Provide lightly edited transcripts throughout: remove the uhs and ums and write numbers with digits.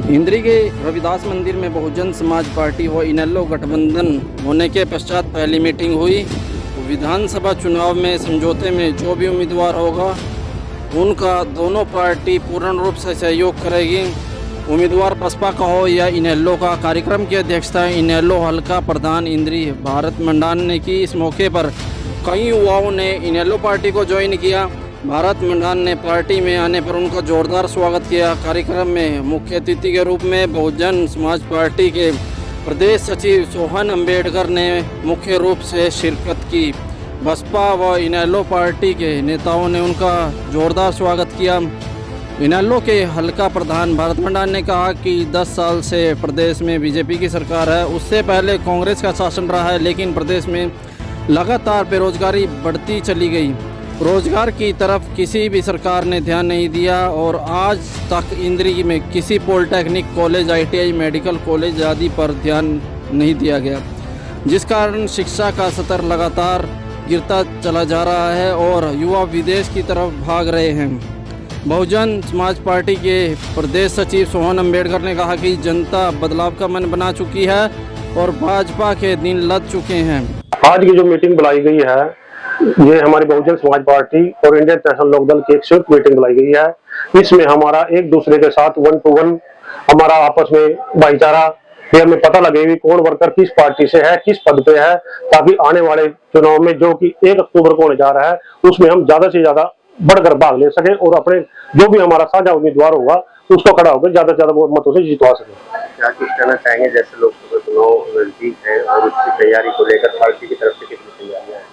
इंद्री के रविदास मंदिर में बहुजन समाज पार्टी व इनेलो गठबंधन होने के पश्चात पहली मीटिंग हुई। विधानसभा चुनाव में समझौते में जो भी उम्मीदवार होगा उनका दोनों पार्टी पूर्ण रूप से सहयोग करेगी। उम्मीदवार बसपा का हो या इनेलो का। कार्यक्रम की अध्यक्षता इनेलो हल्का प्रधान इंद्री भारत मंडान ने की। इस मौके पर कई युवाओं ने इनेलो पार्टी को ज्वाइन किया। भारत मंडान ने पार्टी में आने पर उनका जोरदार स्वागत किया। कार्यक्रम में मुख्य अतिथि के रूप में बहुजन समाज पार्टी के प्रदेश सचिव सोहन अम्बेडकर ने मुख्य रूप से शिरकत की। बसपा व इनेलो पार्टी के नेताओं ने उनका जोरदार स्वागत किया। इनेलो के हल्का प्रधान भारत मंडान ने कहा कि 10 साल से प्रदेश में बीजेपी की सरकार है। उससे पहले कांग्रेस का शासन रहा है, लेकिन प्रदेश में लगातार बेरोजगारी बढ़ती चली गई। रोजगार की तरफ किसी भी सरकार ने ध्यान नहीं दिया और आज तक इंद्री में किसी polytechnic college, ITI, medical college आदि पर ध्यान नहीं दिया गया, जिस कारण शिक्षा का स्तर लगातार गिरता चला जा रहा है और युवा विदेश की तरफ भाग रहे हैं। बहुजन समाज पार्टी के प्रदेश सचिव सोहन अम्बेडकर ने कहा कि जनता बदलाव का मन बना चुकी है और भाजपा के दिन लद चुके हैं। आज की जो मीटिंग बुलाई गई है, ये हमारी बहुजन समाज पार्टी और इंडियन नेशनल लोकदल की एक संयुक्त मीटिंग बुलाई गई है। इसमें हमारा एक दूसरे के साथ 1 to 1 हमारा आपस में भाईचारा, ये हमें पता लगे कि कौन वर्कर किस पार्टी से है, किस पद पे है, ताकि आने वाले चुनाव में जो कि 1 अक्टूबर को होने जा रहा है उसमें हम ज्यादा से ज्यादा बढ़कर भाग ले सके और अपने जो भी हमारा साझा उम्मीदवार होगा उसको खड़ा होकर ज्यादा से ज्यादा मतों से जितवा सके। क्या कुछ कहना चाहेंगे, जैसे लोकसभा चुनाव नजदीक है और उसकी तैयारी को लेकर पार्टी की तरफ से कितनी तैयारियां हैं?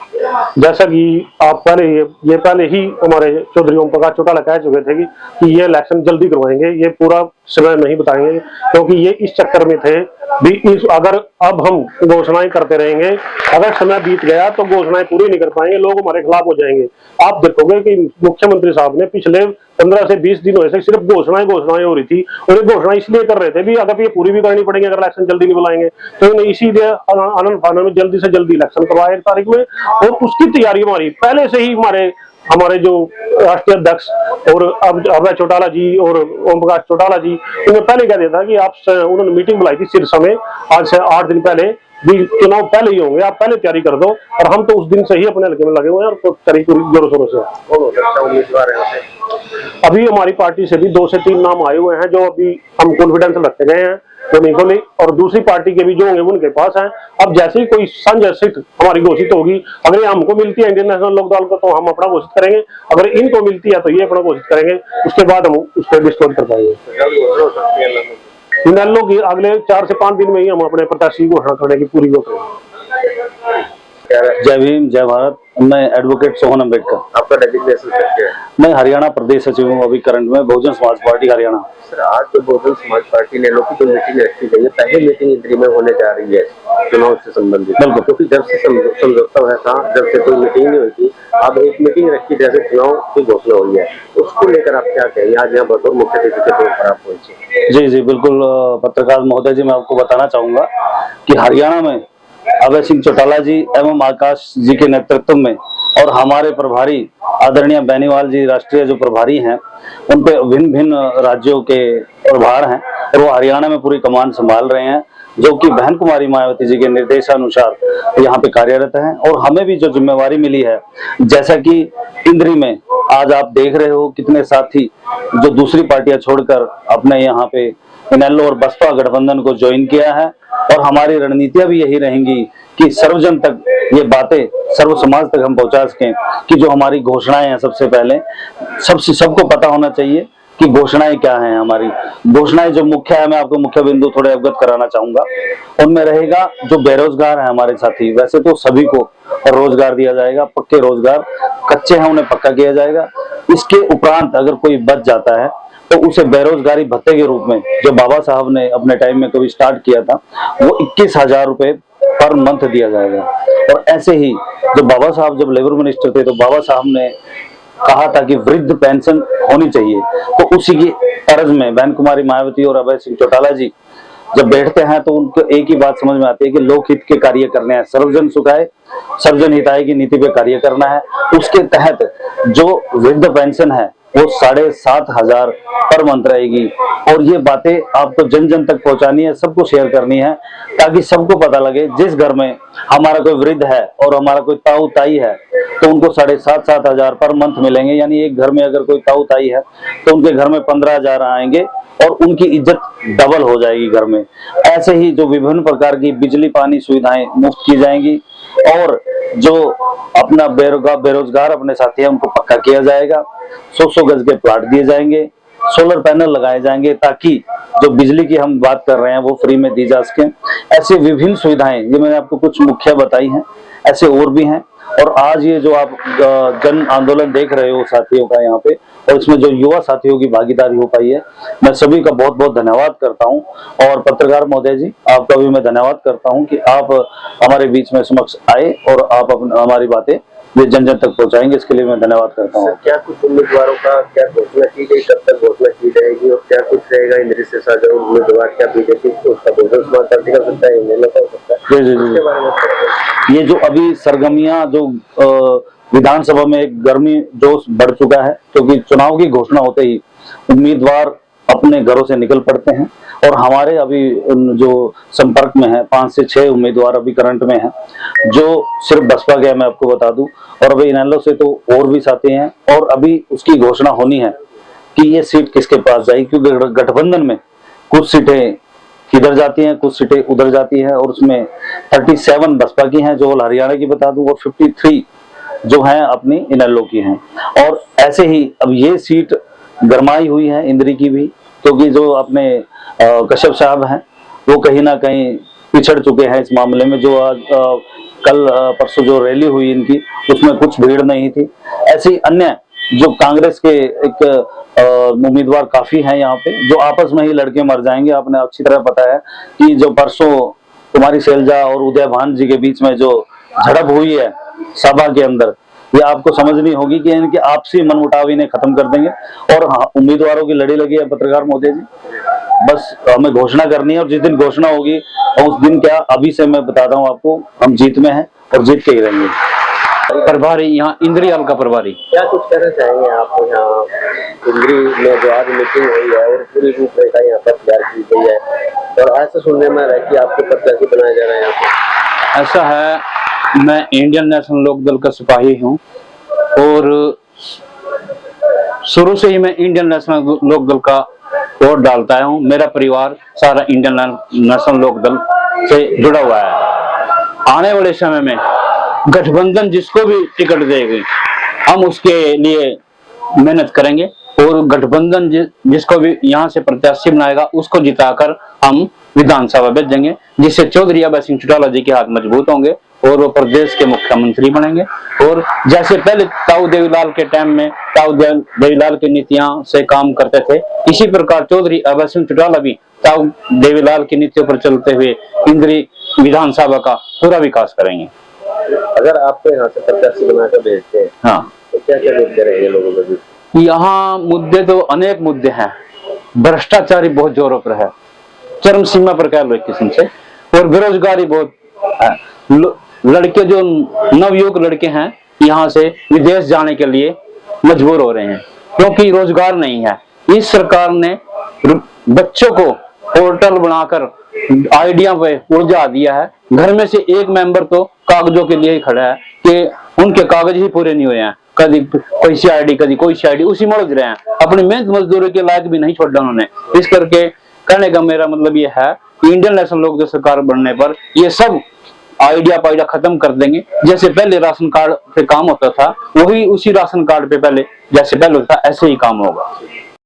जैसा कि आप पहले ही हमारे चौधरी ओम प्रकाश चौटाला कह चुके थे कि ये इलेक्शन जल्दी करवाएंगे, ये पूरा समय नहीं बताएंगे, क्योंकि ये इस चक्कर में थे भी अगर अब हम घोषणाएं करते रहेंगे, अगर समय बीत गया तो घोषणाएं पूरी नहीं कर पाएंगे, लोग हमारे खिलाफ हो जाएंगे। आप देखोगे कि मुख्यमंत्री साहब ने पिछले 15 से 20 दिन से सिर्फ घोषणाएं हो रही थी और ये घोषणा इसलिए कर रहे थे भी अगर ये पूरी भी करनी पड़ेगी, अगर इलेक्शन जल्दी नहीं बुलाएंगे तो इन्हें इसीलिए आनंद फानन में जल्दी से जल्दी इलेक्शन करवाए 1 तारीख में। और उसकी तैयारी हमारी पहले से ही हमारे जो राष्ट्रीय अध्यक्ष और अब अभय चौटाला जी और ओम प्रकाश चौटाला जी, उन्हें पहले कह दिया था कि उन्होंने मीटिंग बुलाई थी सिरसा में आज से 8 दिन पहले भी, चुनाव पहले ही होंगे, आप पहले तैयारी कर दो। और हम तो उस दिन से ही अपने हल्के में लगे हुए हैं और तैयारी पूरी जोरों शोरों से। उम्मीदवार है अभी हमारी पार्टी से भी 2 से 3 नाम आए हुए हैं जो अभी हम कॉन्फिडेंस रखते गए हैं तो और दूसरी पार्टी के भी जो होंगे उनके पास हैं। अब जैसे ही कोई साझा सीट हमारी घोषित होगी, अगर हमको मिलती है इंडियन नेशनल लोकदल को तो हम अपना घोषित करेंगे, अगर इनको मिलती है तो ये अपना घोषित करेंगे, उसके बाद हम उस पर डिस्कस कर पाएंगे। इनेलो की अगले 4 से 5 दिन में ही हम अपने प्रत्याशी घोषणा करने की पूरी करेंगे। जय भीम, जय भारत। मैं एडवोकेट सोहन अम्बेडकर। आपका डेजिग्नेशन क्या है? मैं हरियाणा प्रदेश सचिव हूँ अभी करंट में, बहुजन समाज पार्टी हरियाणा। सर, आज तो बहुजन समाज पार्टी ने लोग की जो मीटिंग रखी गई है, पहली मीटिंग इंद्री में होने जा रही है चुनाव से संबंधित, क्योंकि जब से समझौता हुआ था, जब से कोई मीटिंग नहीं हुई थी, अब एक मीटिंग रखी जैसे चुनाव की घोषणा हुई है, उसको लेकर आप क्या कहेंगे? आज यहाँ बतौर मुख्य अतिथि के तौर पर आप पहुंचे। जी जी बिल्कुल पत्रकार महोदय जी, मैं आपको बताना चाहूंगा कि हरियाणा में अभय सिंह चौटाला जी एवं आकाश जी के नेतृत्व में और हमारे प्रभारी आदरणीय बेनीवाल जी राष्ट्रीय जो प्रभारी हैं, उन पे भिन्न भिन्न राज्यों के प्रभार हैं और वो हरियाणा में पूरी कमान संभाल रहे हैं, जो कि बहन कुमारी मायावती जी के निर्देशानुसार यहाँ पे कार्यरत हैं। और हमें भी जो जिम्मेवारी मिली है, जैसा कि इंद्री में आज आप देख रहे हो कितने साथी जो दूसरी पार्टियां छोड़कर अपने यहाँ पे इनेलो और बसपा गठबंधन को ज्वाइन किया है, और हमारी रणनीतियां भी यही रहेंगी कि सर्वजन तक ये बातें, सर्व समाज तक हम पहुंचा सकें कि जो हमारी घोषणाएं हैं, सबसे पहले सबको पता होना चाहिए कि घोषणाएं क्या हैं। हमारी घोषणाएं जो मुख्य है, मैं आपको मुख्य बिंदु थोड़े अवगत कराना चाहूंगा। उनमें रहेगा जो बेरोजगार है हमारे साथी, वैसे तो सभी को रोजगार दिया जाएगा, पक्के रोजगार, कच्चे हैं उन्हें पक्का किया जाएगा। इसके उपरांत अगर कोई बच जाता है तो उसे बेरोजगारी भत्ते के रूप में, जो बाबा साहब ने अपने टाइम में कभी स्टार्ट किया था, वो 21,000 रुपए पर मंथ दिया जाएगा। और ऐसे ही जो बाबा साहब जब लेबर मिनिस्टर थे तो बाबा साहब ने कहा था कि वृद्ध पेंशन होनी चाहिए, तो उसी की तरज में बहन कुमारी मायावती और अभय सिंह चौटाला जी जब बैठते हैं तो उनको एक ही बात समझ में आती है कि लोकहित के कार्य करने हैं, सर्वजन सुखाए सर्वजन हिताय की नीति पे कार्य करना है। उसके तहत जो वृद्ध पेंशन है वो 7,500 पर मंथ रहेगी। और ये बातें आपको जन जन तक पहुंचानी है, सबको शेयर करनी है, ताकि सबको पता लगे जिस घर में हमारा कोई वृद्ध है और हमारा कोई ताऊ ताई है तो उनको 7,500 पर मंथ मिलेंगे। यानी एक घर में अगर कोई ताऊ ताई है तो उनके घर में 15,000 आएंगे और उनकी इज्जत डबल हो जाएगी घर में। ऐसे ही जो विभिन्न प्रकार की बिजली पानी सुविधाएं मुफ्त की जाएंगी और जो अपना बेरोजगार अपने साथी है उनको पक्का किया जाएगा। 100 गज के प्लाट दिए जाएंगे, सोलर पैनल लगाए जाएंगे ताकि जो बिजली की हम बात कर रहे हैं वो फ्री में दी जा सके। ऐसे विभिन्न सुविधाएं, ये मैंने आपको कुछ मुख्य बताई हैं, ऐसे और भी हैं। और आज ये जो आप जन आंदोलन देख रहे हो साथियों का यहाँ पे, और इसमें जो युवा साथियों की भागीदारी हो पाई है, मैं सभी का बहुत बहुत धन्यवाद करता हूँ। और पत्रकार महोदय जी, आपका भी मैं धन्यवाद करता हूँ कि आप हमारे बीच में समक्ष आए और आप हमारी बातें ये जन जन तक पहुंचाएंगे, इसके लिए मैं धन्यवाद करता हूँ। क्या कुछ उम्मीदवारों का क्या घोषणा की गई, कब तक घोषणा की जाएगी और क्या कुछ रहेगा इंद्री से साझा उम्मीदवार, क्या बीजेपी उसका बहुजन समाज पार्टी कर सकता है, इंडियन कर सकता है? जी जी जी, इसके बारे में ये जो अभी सरगर्मियां जो विधानसभा में एक गर्मी जोश बढ़ चुका है, क्योंकि चुनाव की घोषणा होते ही उम्मीदवार अपने घरों से निकल पड़ते हैं। और हमारे अभी जो संपर्क में है 5 से 6 उम्मीदवार अभी करंट में हैं, जो सिर्फ बसपा के, मैं आपको बता दूं। और अभी इनेलो से तो और भी साथी हैं और अभी उसकी घोषणा होनी है कि ये सीट किसके पास जाएगी, क्योंकि गठबंधन में कुछ सीटें किधर जाती हैं, कुछ सीटें उधर जाती है। और उसमें 37 बसपा की हैं जो हरियाणा की बता दूं, और 53 जो हैं अपनी इनेलो की हैं। और ऐसे ही अब ये सीट गरमाई हुई है इंद्री की भी, क्योंकि जो अपने कश्यप साहब हैं वो कहीं ना कहीं पिछड़ चुके हैं इस मामले में। जो आज कल परसों जो रैली हुई इनकी, उसमें कुछ भीड़ नहीं थी। ऐसी अन्य जो कांग्रेस के एक उम्मीदवार काफी हैं यहाँ पे, जो आपस में ही लड़के मर जाएंगे। आपने अच्छी तरह पता है कि जो परसों कुमारी शैलजा और उदय भान जी के बीच में जो झड़प हुई है सभा के अंदर, ये आपको समझनी होगी कि इनके आपसी मनमुटाव इन्हें खत्म कर देंगे। और हाँ, उम्मीदवारों की लड़ी लगी है पत्रकार महोदय जी, बस हमें घोषणा करनी है और जिस दिन घोषणा होगी उस दिन क्या, अभी से मैं बताता हूँ आपको, हम जीत में हैं और जीत के ही रहेंगे। प्रभारी यहाँ इंद्री हल का प्रभारी क्या कुछ कहना चाहेंगे आप? यहाँ इंद्री में जो आज मीटिंग हुई है और पूरी रूपरेखा यहाँ पर तैयार की गई है, और ऐसा सुनने में रहा कि आपको प्रत्याशी बनाया जा रहा है यहाँ पे। ऐसा है, मैं इंडियन नेशनल लोकदल का सिपाही हूँ और शुरू से ही मैं इंडियन नेशनल लोकदल का वोट डालता हूँ। मेरा परिवार सारा इंडियन नेशनल लोकदल से जुड़ा हुआ है। आने वाले समय में गठबंधन जिसको भी टिकट देगी, हम उसके लिए मेहनत करेंगे और गठबंधन जिसको भी यहाँ से प्रत्याशी बनाएगा उसको जिताकर हम विधानसभा भेजेंगे, जिससे चौधरी अभय सिंह चौटाला जी के हाथ मजबूत होंगे और वो प्रदेश के मुख्यमंत्री बनेंगे। और जैसे पहले ताऊ देवीलाल के टाइम में ताऊ देवीलाल की नीतियां से काम करते थे, इसी प्रकार चौधरी अभय सिंह चौटाला भी ताऊ देवीलाल की नीतियों पर चलते हुए इंद्री विधानसभा का पूरा विकास करेंगे। अगर आपको यहाँ से प्रत्याशी बनाकर भेजते हैं, हाँ, तो क्या क्या मुद्दे रहेंगे लोगों के बीच? यहाँ मुद्दे तो अनेक मुद्दे हैं। भ्रष्टाचारी बहुत जोरों पर है, चरम सीमा पर कह लो एक किस्म से, और बेरोजगारी बहुत है। लड़के जो नवयुवक लड़के हैं यहाँ से विदेश जाने के लिए मजबूर हो रहे हैं क्योंकि रोजगार नहीं है। इस सरकार ने बच्चों को पोर्टल बनाकर आइडिया पे उलझा दिया है। घर में से एक मेंबर तो कागजों के लिए ही खड़ा है कि उनके कागज ही पूरे नहीं हुए हैं, कभी कोई सीआईडी कभी कोई सीआईडी, उसी में उलझ रहे हैं। अपनी मेहनत मजदूरी के लायक भी नहीं छोड़ा उन्होंने। इस करके कहने का मेरा मतलब ये है कि इंडियन नेशनल लोकदल सरकार बनने पर ये सब आइडिया पाइडिया खत्म कर देंगे। जैसे पहले राशन कार्ड पे काम होता था, वही उसी राशन कार्ड पे पहले जैसे पहले होता था, ऐसे ही काम होगा।